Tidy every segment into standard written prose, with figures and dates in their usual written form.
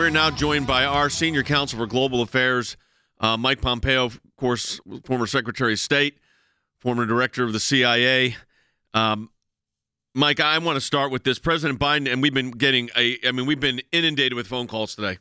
we're now joined by our Senior Counsel for Global Affairs, Mike Pompeo, of course, former Secretary of State, former Director of the CIA. Mike, I want to start with this. President Biden, and we've been inundated with phone calls today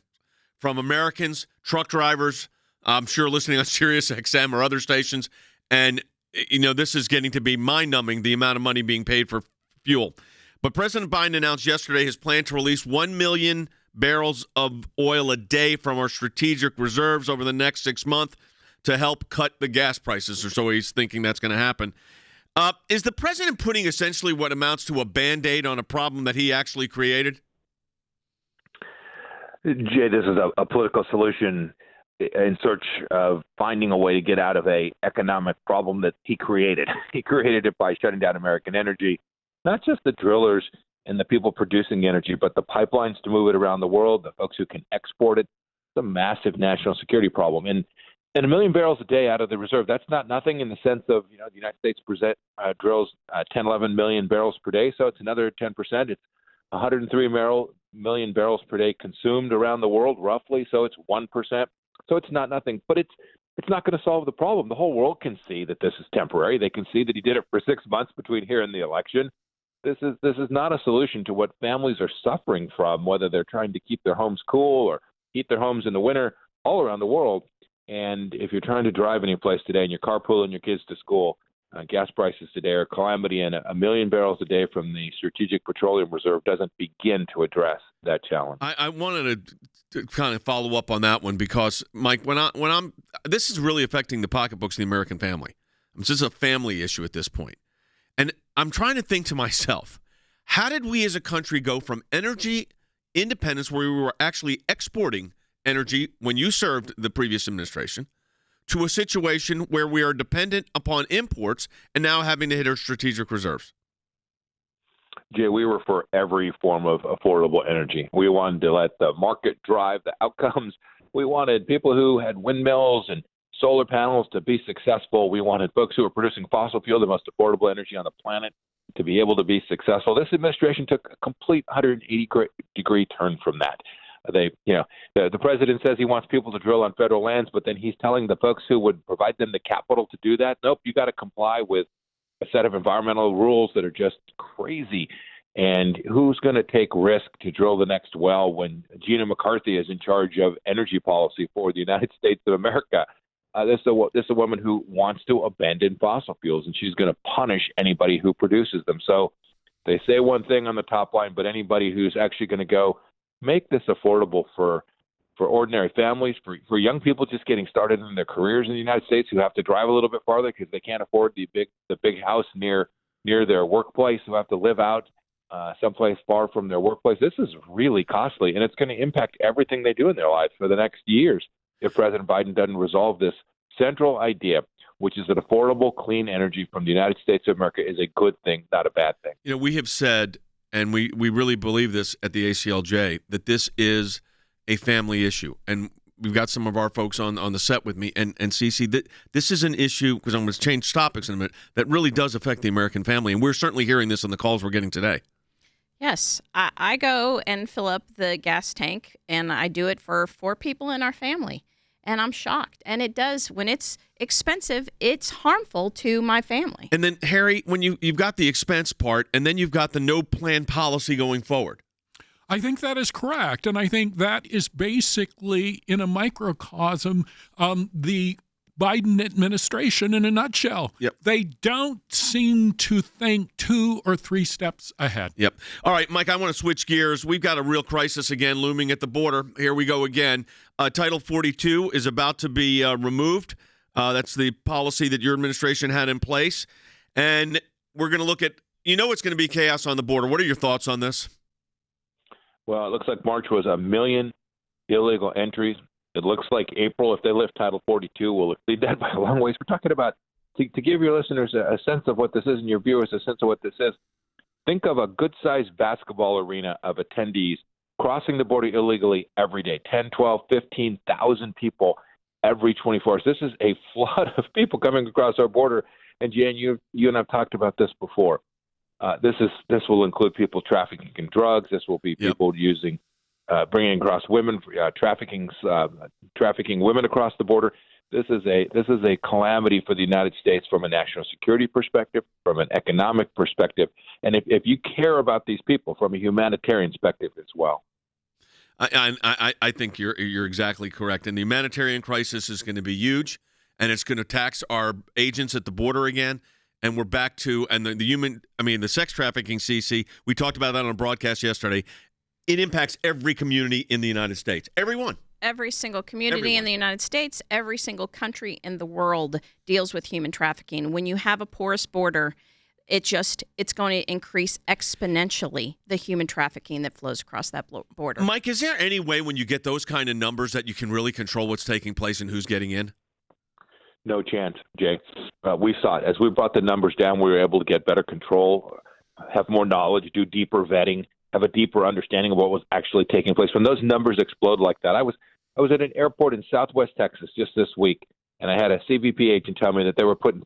from Americans, truck drivers, I'm sure listening on Sirius XM or other stations, and this is getting to be mind-numbing, the amount of money being paid for fuel. But President Biden announced yesterday his plan to release 1 million barrels of oil a day from our strategic reserves over the next 6 months to help cut the gas prices, or so he's thinking that's going to happen. Is the president putting essentially what amounts to a Band-Aid on a problem that he actually created? Jay, this is a political solution in search of finding a way to get out of a economic problem that he created. He created it by shutting down American energy, not just the drillers and the people producing the energy, but the pipelines to move it around the world, the folks who can export it. It's a massive national security problem. And 1 million barrels a day out of the reserve, that's not nothing in the sense of, the United States drills 10, 11 million barrels per day, so it's another 10%. It's 103 million barrels per day consumed around the world, roughly, so it's 1%. So it's not nothing, but it's not going to solve the problem. The whole world can see that this is temporary. They can see that he did it for 6 months between here and the election. This is not a solution to what families are suffering from, whether they're trying to keep their homes cool or heat their homes in the winter all around the world. And if you're trying to drive any place today and you're carpooling your kids to school, gas prices today are calamity, and 1 million barrels a day from the Strategic Petroleum Reserve doesn't begin to address that challenge. I wanted to kind of follow up on that one because, Mike, this is really affecting the pocketbooks of the American family. This is a family issue at this point. And I'm trying to think to myself, how did we as a country go from energy independence, where we were actually exporting energy when you served the previous administration, to a situation where we are dependent upon imports and now having to hit our strategic reserves? Jay, we were for every form of affordable energy. We wanted to let the market drive the outcomes. We wanted people who had windmills and solar panels to be successful. We wanted folks who are producing fossil fuel, the most affordable energy on the planet, to be able to be successful. This administration took a complete 180-degree turn from that. The president says he wants people to drill on federal lands, but then he's telling the folks who would provide them the capital to do that, nope, you got to comply with a set of environmental rules that are just crazy. And who's going to take risk to drill the next well when Gina McCarthy is in charge of energy policy for the United States of America? This is a woman who wants to abandon fossil fuels, and she's going to punish anybody who produces them. So they say one thing on the top line, but anybody who's actually going to go make this affordable for ordinary families, for young people just getting started in their careers in the United States who have to drive a little bit farther because they can't afford the big house near their workplace, who have to live out someplace far from their workplace. This is really costly, and it's going to impact everything they do in their lives for the next years if President Biden doesn't resolve this central idea, which is that affordable, clean energy from the United States of America is a good thing, not a bad thing. We have said, and we really believe this at the ACLJ, that this is a family issue. And we've got some of our folks on the set with me. And Cece, that this is an issue, because I'm going to change topics in a minute, that really does affect the American family. And we're certainly hearing this on the calls we're getting today. Yes, I go and fill up the gas tank, and I do it for 4 people in our family. And I'm shocked. And it does, when it's expensive, it's harmful to my family. And then, Harry, when you've got the expense part, and then you've got the no plan policy going forward. I think that is correct. And I think that is basically, in a microcosm, the Biden administration in a nutshell. Yep. They don't seem to think 2 or 3 steps ahead. Yep. All right, Mike, I want to switch gears. We've got a real crisis again looming at the border. Here we go again. Title 42 is about to be removed. That's the policy that your administration had in place. And we're going to look at, it's going to be chaos on the border. What are your thoughts on this? Well, it looks like March was 1 million illegal entries. It looks like April, if they lift Title 42, will exceed that by a long ways. We're talking about, to give your listeners a sense of what this is and your viewers a sense of what this is, think of a good-sized basketball arena of attendees crossing the border illegally every day, 10, 12, 15,000 people every 24 hours. This is a flood of people coming across our border. And, Jan, you and I have talked about this before. This will include people trafficking in drugs. This will be people using bringing across women, trafficking women across the border. This is a calamity for the United States from a national security perspective, from an economic perspective, and if you care about these people from a humanitarian perspective as well. I think you're exactly correct, and the humanitarian crisis is going to be huge, and it's going to tax our agents at the border again. And we're back to the sex trafficking, CC. We talked about that on a broadcast yesterday. It impacts every community in the United States. Everyone. Every single community in the United States, every single country in the world deals with human trafficking. When you have a porous border, it's going to increase exponentially the human trafficking that flows across that border. Mike, is there any way when you get those kind of numbers that you can really control what's taking place and who's getting in? No chance, Jay. We saw it. As we brought the numbers down, we were able to get better control, have more knowledge, do deeper vetting, have a deeper understanding of what was actually taking place. When those numbers explode like that, I was at an airport in Southwest Texas just this week, and I had a CBP agent tell me that they were putting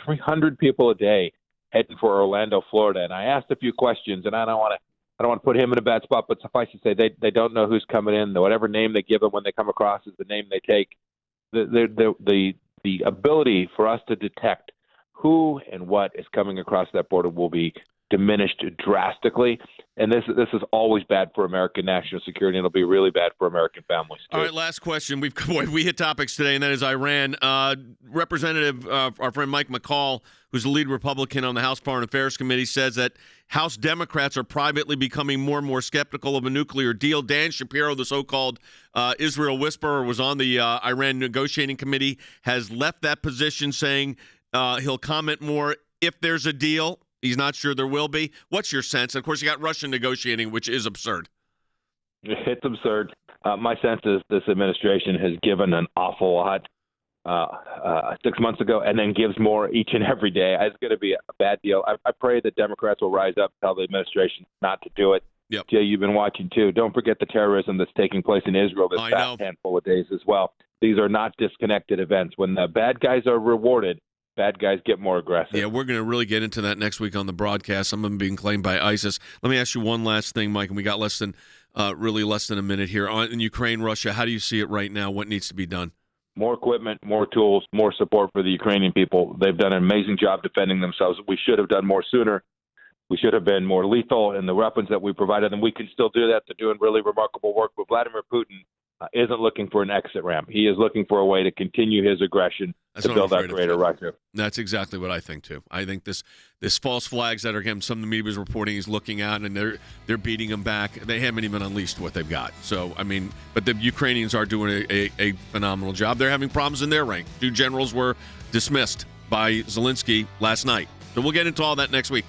300 people a day heading for Orlando, Florida. And I asked a few questions, and I don't want to put him in a bad spot, but suffice to say they don't know who's coming in. Whatever name they give them when they come across is the name they take. The ability for us to detect who and what is coming across that border will be diminished drastically, and this is always bad for American national security, and it'll be really bad for American families too. All right, last question. We hit topics today, and that is Iran. Representative, our friend Mike McCall, who's the lead Republican on the House Foreign Affairs Committee, says that House Democrats are privately becoming more and more skeptical of a nuclear deal. Dan Shapiro, the so-called Israel whisperer, was on the Iran negotiating committee, has left that position, saying he'll comment more if there's a deal. He's not sure there will be. What's your sense? Of course, you got Russia negotiating, which is absurd. It's absurd. My sense is this administration has given an awful lot 6 months ago and then gives more each and every day. It's going to be a bad deal. I pray that Democrats will rise up and tell the administration not to do it. Yep. Jay, you've been watching, too. Don't forget the terrorism that's taking place in Israel this past handful of days as well. These are not disconnected events. When the bad guys are rewarded, bad guys get more aggressive. Yeah, we're going to really get into that next week on the broadcast. Some of them being claimed by ISIS. Let me ask you one last thing, Mike, and we got less than a minute here. In Ukraine, Russia, how do you see it right now? What needs to be done? More equipment, more tools, more support for the Ukrainian people. They've done an amazing job defending themselves. We should have done more sooner. We should have been more lethal in the weapons that we provided them. We can still do that. They're doing really remarkable work. But Vladimir Putin isn't looking for an exit ramp. He is looking for a way to continue his aggression to build that greater Russia. That's exactly what I think too. I think this false flags that are him, some of the media was reporting he's looking at, and they're beating him back. They haven't even unleashed what they've got. So but the Ukrainians are doing a phenomenal job. They're having problems in their rank. 2 generals were dismissed by Zelensky last night. So we'll get into all that next week.